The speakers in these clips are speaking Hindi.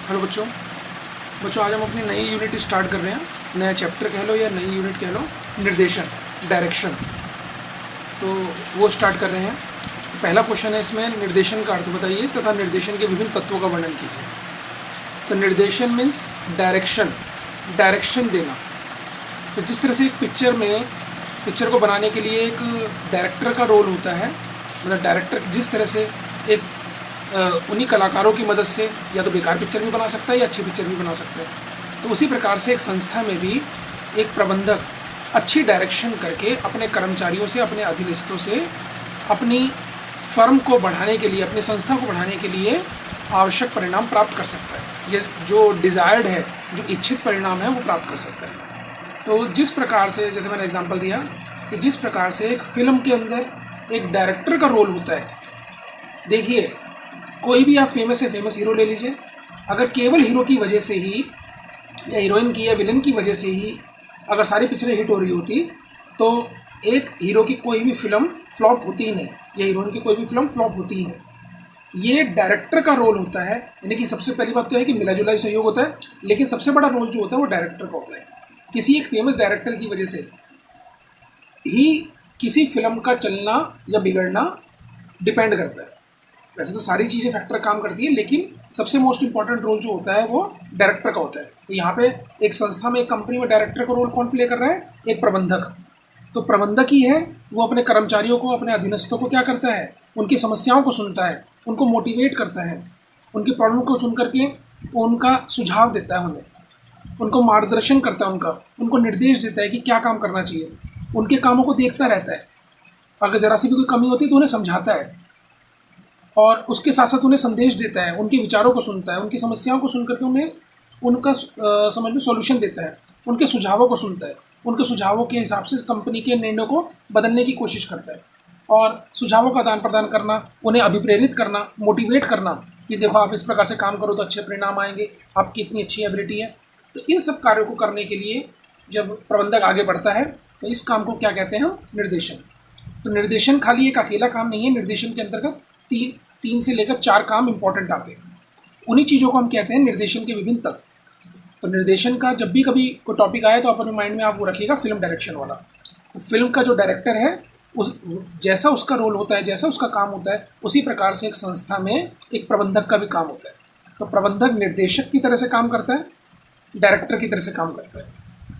हेलो बच्चों। आज हम अपनी नई यूनिट स्टार्ट कर रहे हैं, नया चैप्टर कह लो या नई यूनिट कह लो, निर्देशन, डायरेक्शन। तो वो स्टार्ट कर रहे हैं। तो पहला क्वेश्चन है इसमें, निर्देशन का अर्थ बताइए तथा निर्देशन के विभिन्न तत्वों का वर्णन कीजिए। तो निर्देशन मीन्स डायरेक्शन, डायरेक्शन देना। तो जिस तरह से एक पिक्चर को बनाने के लिए एक डायरेक्टर का रोल होता है, मतलब डायरेक्टर जिस तरह से एक उन्हीं कलाकारों की मदद से या तो बेकार पिक्चर भी बना सकता है या अच्छी पिक्चर भी बना सकता है, तो उसी प्रकार से एक संस्था में भी एक प्रबंधक अच्छी डायरेक्शन करके अपने कर्मचारियों से, अपने अधीनस्थों से अपनी फर्म को बढ़ाने के लिए, अपनी संस्था को बढ़ाने के लिए आवश्यक परिणाम प्राप्त कर सकता है। ये जो डिज़ायर्ड है, जो इच्छित परिणाम है, वो प्राप्त कर सकता है। तो जिस प्रकार से, जैसे मैंने एग्जांपल दिया कि जिस प्रकार से एक फ़िल्म के अंदर एक डायरेक्टर का रोल होता है, देखिए कोई भी आप फेमस से फेमस हीरो ले लीजिए, अगर केवल हीरो की वजह से ही या हीरोइन की या विलन की वजह से ही अगर सारी पिक्चरें हिट हो रही होती, तो एक हीरो की कोई भी फिल्म फ्लॉप होती ही नहीं, या हीरोइन की कोई भी फिल्म फ्लॉप होती ही नहीं। ये डायरेक्टर का रोल होता है। यानी कि सबसे पहली बात तो है कि मिला जुला सहयोग होता है, लेकिन सबसे बड़ा रोल जो होता है वो डायरेक्टर का होता है। किसी एक फेमस डायरेक्टर की वजह से ही किसी फिल्म का चलना या बिगड़ना डिपेंड करता है। वैसे तो सारी चीज़ें फैक्टर काम करती है, लेकिन सबसे मोस्ट इंपॉर्टेंट रोल जो होता है वो डायरेक्टर का होता है। तो यहाँ पे एक संस्था में, एक कंपनी में डायरेक्टर का रोल कौन प्ले कर रहा है? एक प्रबंधक। तो प्रबंधक ही है, वो अपने कर्मचारियों को, अपने अधीनस्थों को क्या करता है? उनकी समस्याओं को सुनता है, उनको मोटिवेट करता है, उनकी प्रॉब्लम को सुन करके उनका सुझाव देता है, उनको मार्गदर्शन करता है, उनको निर्देश देता है कि क्या काम करना चाहिए। उनके कामों को देखता रहता है, अगर ज़रा सी भी कोई कमी होती है तो उन्हें समझाता है, और उसके साथ साथ उन्हें संदेश देता है, उनके विचारों को सुनता है, उनकी समस्याओं को सुन करके उन्हें उनका समझ लो सॉल्यूशन देता है, उनके सुझावों को सुनता है, उनके सुझावों के हिसाब से कंपनी के निर्णयों को बदलने की कोशिश करता है, और सुझावों का आदान प्रदान करना, उन्हें अभिप्रेरित करना, मोटिवेट करना कि देखो आप इस प्रकार से काम करो तो अच्छे परिणाम आएंगे, आपकी इतनी अच्छी एबिलिटी है। तो इन सब कार्यों को करने के लिए जब प्रबंधक आगे बढ़ता है तो इस काम को क्या कहते हैं हम? निर्देशन। तो निर्देशन खाली एक अकेला काम नहीं है। निर्देशन के अंतर्गत तीन से लेकर 4 काम इंपॉर्टेंट आते हैं। उन्हीं चीज़ों को हम कहते हैं निर्देशन के विभिन्न तत्व। तो निर्देशन का जब भी कभी कोई टॉपिक आए तो अपने माइंड में आप वो रखिएगा, फिल्म डायरेक्शन वाला। तो फिल्म का जो डायरेक्टर है, उस जैसा उसका रोल होता है, जैसा उसका काम होता है, उसी प्रकार से एक संस्था में एक प्रबंधक का भी काम होता है। तो प्रबंधक निर्देशक की तरह से काम करता है, डायरेक्टर की तरह से काम करता है।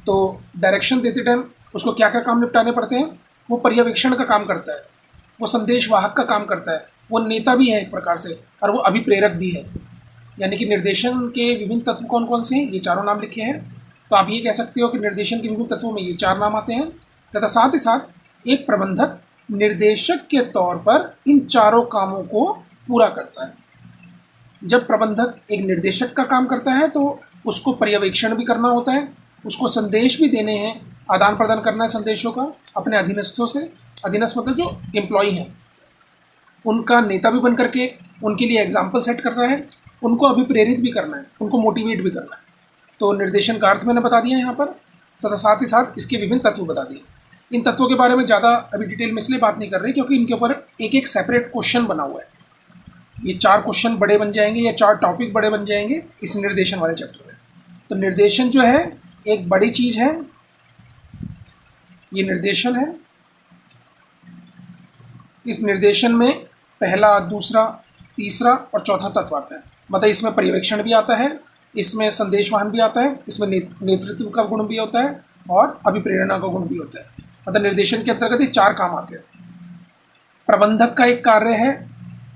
तो डायरेक्शन देते टाइम उसको क्या क्या काम निपटाने पड़ते हैं? वो पर्यवेक्षण का काम करता है, वो संदेशवाहक का काम करता है, वो नेता भी है एक प्रकार से, और वो अभिप्रेरक भी है। यानी कि निर्देशन के विभिन्न तत्व कौन कौन से हैं? ये चारों नाम लिखे हैं। तो आप ये कह सकते हो कि निर्देशन के विभिन्न तत्वों में ये 4 नाम आते हैं, तथा साथ ही साथ एक प्रबंधक निर्देशक के तौर पर इन चारों कामों को पूरा करता है। जब प्रबंधक एक निर्देशक का काम करता है तो उसको पर्यवेक्षण भी करना होता है, उसको संदेश भी देने हैं, आदान प्रदान करना है संदेशों का अपने अधीनस्थों से। अधीनस्थ मतलब जो एम्प्लॉई हैं, उनका नेता भी बन करके उनके लिए एग्जाम्पल सेट करना है, उनको अभिप्रेरित भी करना है, उनको मोटिवेट भी करना है। तो निर्देशन का अर्थ मैंने बता दिया यहाँ पर, साथ ही साथ इसके विभिन्न तत्व बता दिए। इन तत्वों के बारे में ज़्यादा अभी डिटेल में इसलिए बात नहीं कर रही क्योंकि इनके ऊपर एक एक सेपरेट क्वेश्चन बना हुआ है। ये 4 क्वेश्चन बड़े बन जाएंगे या 4 टॉपिक बड़े बन जाएंगे इस निर्देशन वाले चैप्टर में। तो निर्देशन जो है एक बड़ी चीज़ है, ये निर्देशन है। इस निर्देशन में पहला, दूसरा, तीसरा और चौथा तत्व आता है। मतलब इसमें पर्यवेक्षण भी आता है, इसमें संदेशवाहन भी आता है, इसमें नेतृत्व का गुण भी होता है और अभिप्रेरणा का गुण भी होता है। मतलब निर्देशन के अंतर्गत ये 4 काम आते हैं। प्रबंधक का एक कार्य है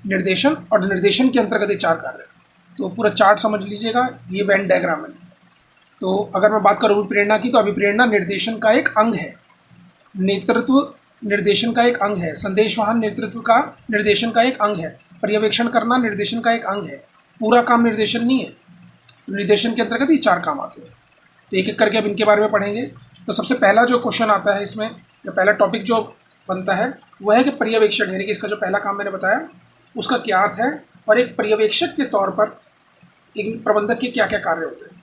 निर्देशन, और निर्देशन के अंतर्गत ये 4 कार्य हैं। तो पूरा चार्ट समझ लीजिएगा, ये वेन डायग्राम है। तो अगर मैं बात करूँ अभिप्रेरणा की, तो अभिप्रेरणा निर्देशन का एक अंग है, नेतृत्व निर्देशन का एक अंग है, संदेशवाहन नेतृत्व का निर्देशन का एक अंग है, पर्यवेक्षण करना निर्देशन का एक अंग है। पूरा काम निर्देशन नहीं है। निर्देशन के अंतर्गत ये 4 काम आते हैं। तो एक एक करके अब इनके बारे में पढ़ेंगे। तो सबसे पहला जो क्वेश्चन आता है इसमें, या पहला टॉपिक जो बनता है वो है कि पर्यवेक्षण, यानी कि इसका जो पहला काम मैंने बताया उसका क्या अर्थ है, और एक पर्यवेक्षक के तौर पर एक प्रबंधक के क्या क्या कार्य होते हैं।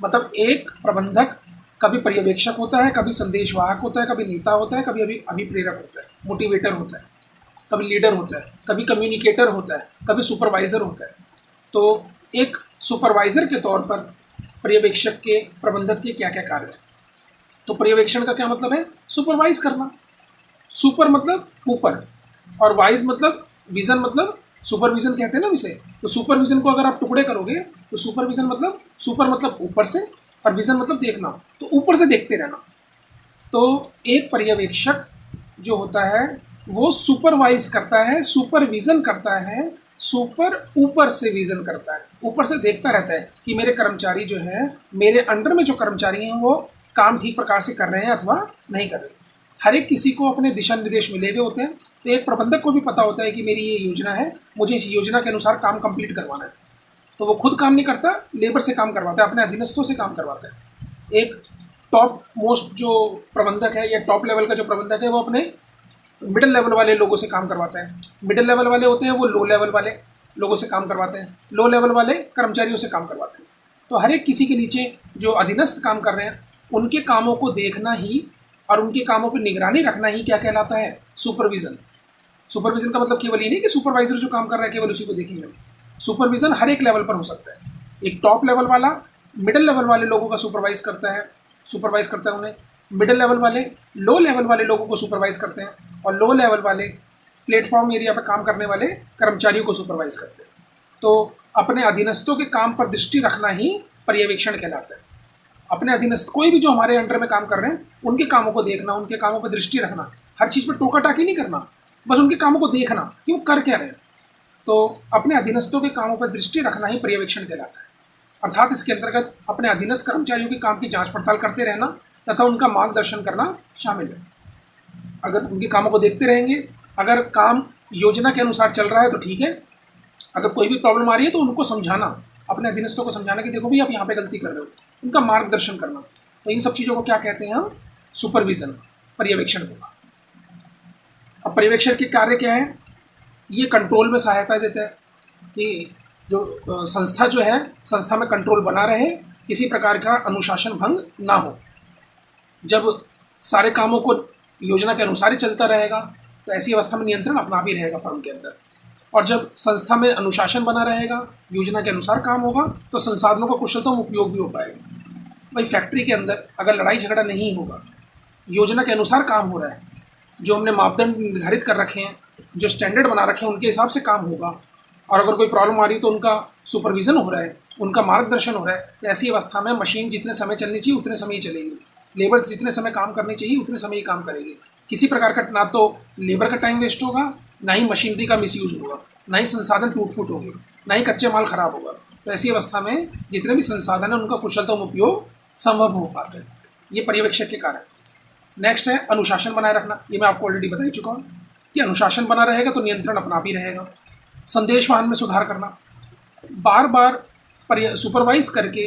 मतलब एक प्रबंधक कभी पर्यवेक्षक होता है, कभी संदेशवाहक होता है, कभी नेता होता है, कभी अभिप्रेरक होता है, मोटिवेटर होता है, कभी लीडर होता है, कभी कम्युनिकेटर होता है, कभी सुपरवाइज़र होता है। तो एक सुपरवाइजर के तौर पर पर्यवेक्षक के, प्रबंधक के क्या क्या कार्य हैं। तो पर्यवेक्षण का क्या मतलब है? सुपरवाइज करना। सुपर मतलब ऊपर, और वाइज मतलब विजन, मतलब सुपरविजन कहते हैं ना इसे। तो सुपरविजन को अगर आप टुकड़े करोगे तो सुपरविजन मतलब, सुपर मतलब ऊपर से, और विजन मतलब देखना, तो ऊपर से देखते रहना। तो एक पर्यवेक्षक जो होता है वो सुपरवाइज करता है, सुपरविजन करता है, सुपर ऊपर से विजन करता है, ऊपर से देखता रहता है कि मेरे कर्मचारी जो हैं, मेरे अंडर में जो कर्मचारी हैं वो काम ठीक प्रकार से कर रहे हैं अथवा नहीं कर रहे। हर एक किसी को अपने दिशा निर्देश मिले हुए होते हैं। तो एक प्रबंधक को भी पता होता है कि मेरी ये योजना है, मुझे इस योजना के अनुसार काम कंप्लीट करवाना है। तो वो खुद काम नहीं करता, लेबर से काम करवाता है, अपने अधीनस्थों से काम करवाता है। एक टॉप मोस्ट जो प्रबंधक है या टॉप लेवल का जो प्रबंधक है वो अपने मिडिल लेवल वाले लोगों से काम करवाता है। मिडिल लेवल वाले होते हैं वो लो लेवल वाले लोगों से काम करवाते हैं, लो लेवल वाले कर्मचारियों से काम करवाते हैं। तो हर एक किसी के नीचे जो अधीनस्थ काम कर रहे हैं उनके कामों को देखना ही और उनके कामों पर निगरानी रखना ही क्या कहलाता है? सुपरविज़न। सुपरविज़न का मतलब केवल ये नहीं कि सुपरवाइजर जो काम कर रहा है केवल उसी को देखेंगे। सुपरविज़न हर एक लेवल पर हो सकता है। एक टॉप लेवल वाला मिडिल लेवल वाले लोगों का सुपरवाइज करता है, उन्हें। मिडिल लेवल वाले लो लेवल वाले लोगों को सुपरवाइज करते हैं, और लो लेवल वाले प्लेटफॉर्म एरिया पर काम करने वाले कर्मचारियों को सुपरवाइज करते हैं। तो अपने अधीनस्थों के काम पर दृष्टि रखना ही पर्यवेक्षण कहलाता है। अपने अधीनस्थ कोई भी जो हमारे अंडर में काम कर रहे हैं उनके कामों को देखना, उनके कामों पर दृष्टि रखना, हर चीज़ पर टोका टाकी नहीं करना, बस उनके कामों को देखना कि वो कर क्या रहे हैं। तो अपने अधीनस्थों के कामों पर दृष्टि रखना ही पर्यवेक्षण कहलाता है। अर्थात इसके अंतर्गत अपने अधीनस्थ कर्मचारियों के काम की जांच पड़ताल करते रहना तथा उनका मार्गदर्शन करना शामिल है। अगर उनके कामों को देखते रहेंगे, अगर काम योजना के अनुसार चल रहा है तो ठीक है, अगर कोई भी प्रॉब्लम आ रही है तो उनको समझाना, अपने अधीनस्थों को समझाना कि देखो भी आप यहाँ पे गलती कर रहे हो, उनका मार्गदर्शन करना। तो इन सब चीज़ों को क्या कहते हैं हम? सुपरविज़न, पर्यवेक्षण करना। अब पर्यवेक्षण के कार्य क्या है? ये कंट्रोल में सहायता देता है कि जो संस्था जो है, संस्था में कंट्रोल बना रहे, किसी प्रकार का अनुशासन भंग ना हो। जब सारे कामों को योजना के अनुसार ही चलता रहेगा तो ऐसी अवस्था में नियंत्रण अपना भी रहेगा फर्म के अंदर। और जब संस्था में अनुशासन बना रहेगा, योजना के अनुसार काम होगा, तो संसाधनों का कुशलतम उपयोग भी हो पाएगा। भाई फैक्ट्री के अंदर अगर लड़ाई झगड़ा नहीं होगा, योजना के अनुसार काम हो रहा है, जो हमने मापदंड निर्धारित कर रखे हैं, जो स्टैंडर्ड बना रखे हैं उनके हिसाब से काम होगा, और अगर कोई प्रॉब्लम आ रही है तो उनका सुपरविज़न हो रहा है, उनका मार्गदर्शन हो रहा है, तो ऐसी अवस्था में मशीन जितने समय चलनी चाहिए उतने समय ही चलेगी, लेबर जितने समय काम करनी चाहिए उतने समय ही काम करेगी। किसी प्रकार का ना तो लेबर का टाइम वेस्ट होगा, ना ही मशीनरी का मिसयूज़ होगा, ना ही संसाधन टूट फूट होगी, ना ही कच्चे माल खराब होगा। तो ऐसी अवस्था में जितने भी संसाधन हैं उनका कुशलतम उपयोग संभव हो पाता है। ये पर्यवेक्षक के कार्य है। नेक्स्ट है अनुशासन बनाए रखना। ये मैं आपको ऑलरेडी बता ही चुका हूँ कि अनुशासन बना रहेगा तो नियंत्रण अपना भी रहेगा। संदेशवाहन में सुधार करना, बार बार सुपरवाइज करके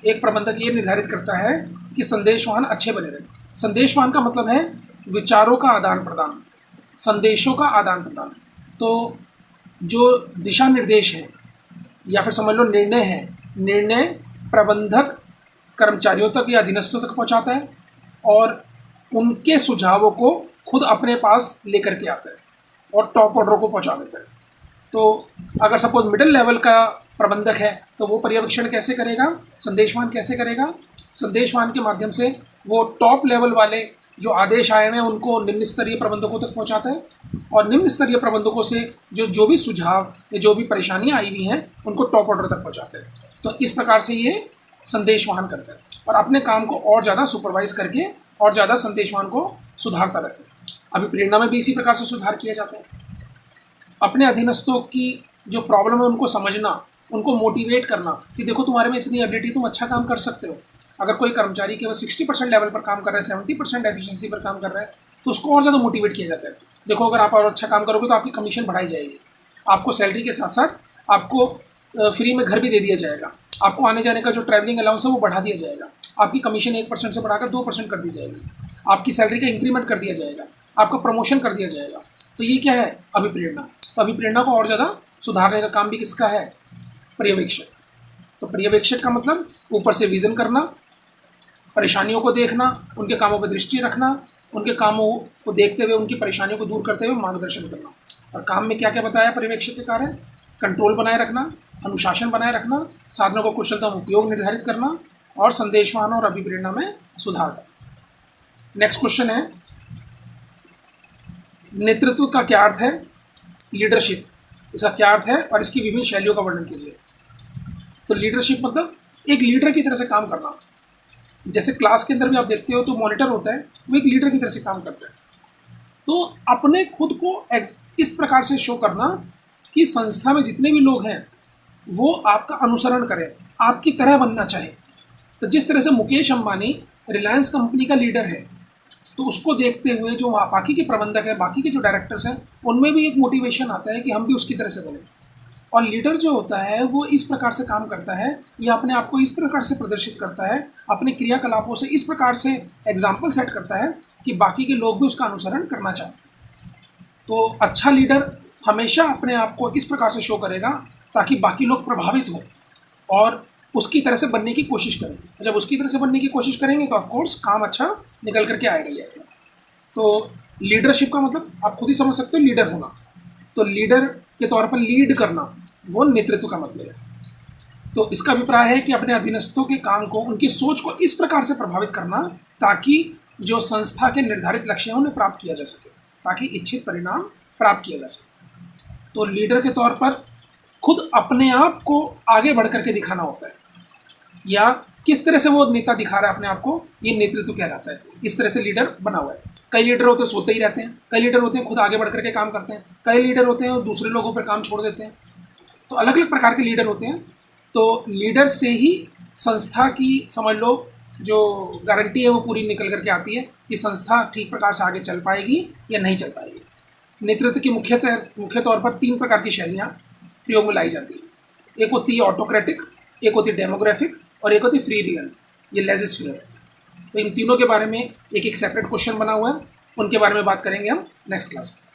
एक प्रबंधक ये निर्धारित करता है कि संदेशवाहन अच्छे बने रहें। संदेशवाहन का मतलब है विचारों का आदान प्रदान, संदेशों का आदान प्रदान। तो जो दिशा निर्देश हैं या फिर समझ लो निर्णय है, निर्णय प्रबंधक कर्मचारियों तक या अधीनस्थों तक पहुंचाता है और उनके सुझावों को खुद अपने पास लेकर के आता है और टॉप ऑर्डर को पहुंचा देता है। तो अगर सपोज मिडिल लेवल का प्रबंधक है तो वो पर्यवेक्षण कैसे करेगा? संदेशवाहन कैसे करेगा? संदेशवाहन के माध्यम से वो टॉप लेवल वाले जो आदेश आए हैं उनको निम्न स्तरीय प्रबंधकों तक पहुंचाता है, और निम्न स्तरीय प्रबंधकों से जो भी सुझाव या जो भी परेशानियां आई हुई हैं उनको टॉप ऑर्डर तक पहुंचाते हैं। तो इस प्रकार से ये संदेशवाहन करता है और अपने काम को और ज़्यादा सुपरवाइज करके और ज़्यादा संदेशवाहन को सुधारता रहता है। अभी प्रेरणा में भी इसी प्रकार से सुधार किया जाता है। अपने अधीनस्थों की जो प्रॉब्लम है उनको समझना, उनको मोटिवेट करना कि देखो तुम्हारे में इतनी एबिलिटी, तुम अच्छा काम कर सकते हो। अगर कोई कर्मचारी केवल 60% लेवल पर काम कर रहा है, 70% एफिशिएंसी पर काम कर रहा है, तो उसको और ज़्यादा मोटिवेट किया जाता है। देखो अगर आप और अच्छा काम करोगे तो आपकी कमीशन बढ़ाई जाएगी, आपको सैलरी के साथ साथ आपको फ्री में घर भी दे दिया जाएगा, आपको आने जाने का जो ट्रैवलिंग अलाउंस है वो बढ़ा दिया जाएगा, आपकी कमीशन 1% से बढ़ाकर 2% कर दी जाएगी, आपकी सैलरी का इंक्रीमेंट कर दिया जाएगा, आपका प्रमोशन कर दिया जाएगा। तो ये क्या है? अभिप्रेरणा। तो अभिप्रेरणा को और ज़्यादा सुधारने का काम भी किसका है? पर्यवेक्षक। तो पर्यवेक्षक का मतलब ऊपर से विज़न करना, परेशानियों को देखना, उनके कामों पर दृष्टि रखना, उनके कामों को देखते हुए उनकी परेशानियों को दूर करते हुए मार्गदर्शन करना। और काम में क्या क्या बताया पर्यवेक्षक के कार्य? कंट्रोल बनाए रखना, अनुशासन बनाए रखना, साधनों का कुशलतम उपयोग निर्धारित करना और संदेशवाहन और अभिप्रेरणा में सुधार। नेक्स्ट क्वेश्चन है, नेतृत्व का क्या अर्थ है? लीडरशिप, इसका क्या अर्थ है और इसकी विभिन्न शैलियों का वर्णन कीजिए। तो लीडरशिप मतलब एक लीडर की तरह से काम करना। जैसे क्लास के अंदर भी आप देखते हो तो मॉनिटर होता है, वो एक लीडर की तरह से काम करता है। तो अपने खुद को इस प्रकार से शो करना कि संस्था में जितने भी लोग हैं वो आपका अनुसरण करें, आपकी तरह बनना चाहें। तो जिस तरह से मुकेश अंबानी रिलायंस कंपनी का लीडर है, तो उसको देखते हुए जो वहाँ बाकी के प्रबंधक हैं, बाकी के जो डायरेक्टर्स हैं, उनमें भी एक मोटिवेशन आता है कि हम भी उसकी तरह से बने। और लीडर जो होता है वो इस प्रकार से काम करता है या अपने आप को इस प्रकार से प्रदर्शित करता है, अपने क्रियाकलापों से इस प्रकार से एग्जाम्पल सेट करता है कि बाकी के लोग भी उसका अनुसरण करना चाहते हैं। तो अच्छा लीडर हमेशा अपने आप को इस प्रकार से शो करेगा ताकि बाकी लोग प्रभावित हों और उसकी तरह से बनने की कोशिश करें। जब उसकी तरह से बनने की कोशिश करेंगे तो ऑफकोर्स काम अच्छा निकल करके आएगा ही आएगा। तो लीडरशिप का मतलब आप खुद ही समझ सकते हो, लीडर होना। तो लीडर के तौर पर लीड करना वो नेतृत्व का मतलब है। तो इसका अभिप्राय है कि अपने अधीनस्थों के काम को, उनकी सोच को इस प्रकार से प्रभावित करना ताकि जो संस्था के निर्धारित लक्ष्य हैं उन्हें प्राप्त किया जा सके, ताकि इच्छित परिणाम प्राप्त किया जा सके। तो लीडर के तौर पर खुद अपने आप को आगे बढ़ करके दिखाना होता है, या किस तरह से वो नेता दिखा रहा है अपने आप को, ये नेतृत्व कहलाता है। इस तरह से लीडर बना हुआ है। कई लीडर होते हैं सोते ही रहते हैं, कई लीडर होते हैं खुद आगे बढ़ करके काम करते हैं, कई लीडर होते हैं दूसरे लोगों पर काम छोड़ देते हैं। तो अलग अलग प्रकार के लीडर होते हैं। तो लीडर से ही संस्था की समझ लो जो गारंटी है वो पूरी निकल करके आती है कि संस्था ठीक प्रकार से आगे चल पाएगी या नहीं चल पाएगी। नेतृत्व की मुख्य तौर पर 3 प्रकार की शैलियाँ प्रयोग में लाई जाती हैं। एक होती है ऑटोक्रेटिक, एक होती है डेमोग्राफिक और एक होती है फ्री रियल, ये लेजिस्फेयर। तो इन तीनों के बारे में एक एक सेपरेट क्वेश्चन बना हुआ है, उनके बारे में बात करेंगे हम नेक्स्ट क्लास में।